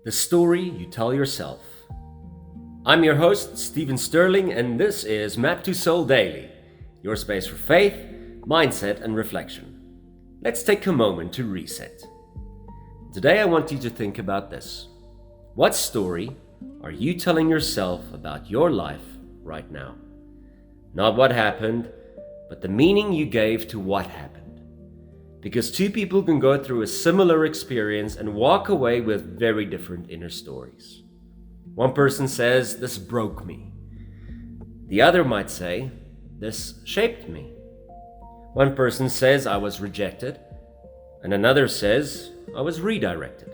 The story you tell yourself. I'm your host, Stephen Sterling, and this is Map2Soul Daily, your space for faith, mindset, and reflection. Let's take a moment to reset. Today I want you to think about this. What story are you telling yourself about your life right now? Not what happened, but the meaning you gave to what happened. Because two people can go through a similar experience and walk away with very different inner stories. One person says, "This broke me." The other might say, "This shaped me." One person says, "I was rejected," and another says, "I was redirected."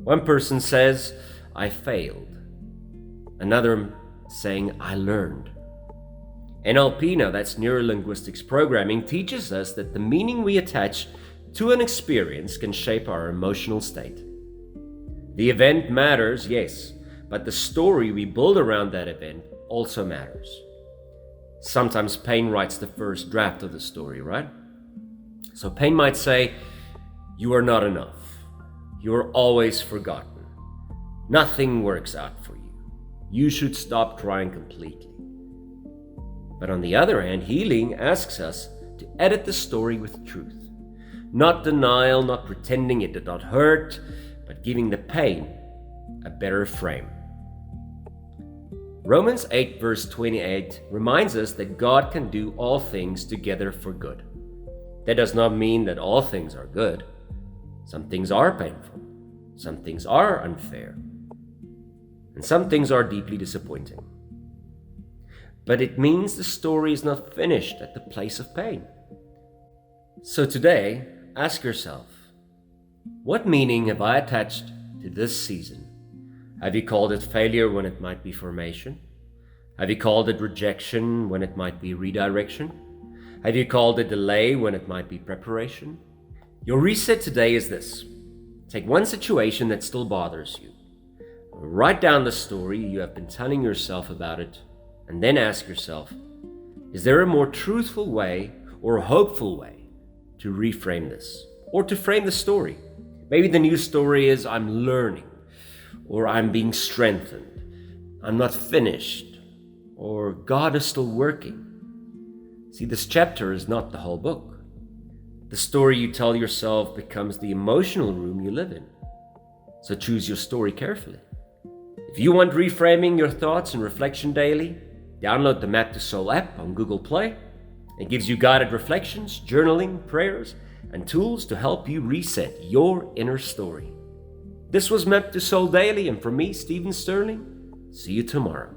One person says, "I failed," another saying, "I learned." NLP, now that's Neuro-Linguistics Programming, teaches us that the meaning we attach to an experience can shape our emotional state. The event matters, yes, but the story we build around that event also matters. Sometimes pain writes the first draft of the story, right? So pain might say, "You are not enough. You are always forgotten. Nothing works out for you. You should stop trying completely." But on the other hand, healing asks us to edit the story with truth. Not denial, not pretending it did not hurt, but giving the pain a better frame. Romans 8 verse 28 reminds us that God can do all things together for good. That does not mean that all things are good. Some things are painful. Some things are unfair. And some things are deeply disappointing. But it means the story is not finished at the place of pain. So today, ask yourself, what meaning have I attached to this season? Have you called it failure when it might be formation? Have you called it rejection when it might be redirection? Have you called it delay when it might be preparation? Your reset today is this. Take one situation that still bothers you. Write down the story you have been telling yourself about it, and then ask yourself, is there a more truthful way or a hopeful way to reframe this? Or to frame the story? Maybe the new story is, "I'm learning," or "I'm being strengthened," "I'm not finished," or "God is still working." See, this chapter is not the whole book. The story you tell yourself becomes the emotional room you live in. So choose your story carefully. If you want reframing your thoughts and reflection daily, download the Map2Soul app on Google Play. It gives you guided reflections, journaling, prayers, and tools to help you reset your inner story. This was Map2Soul Daily, and from me, Stephen Sterling. See you tomorrow.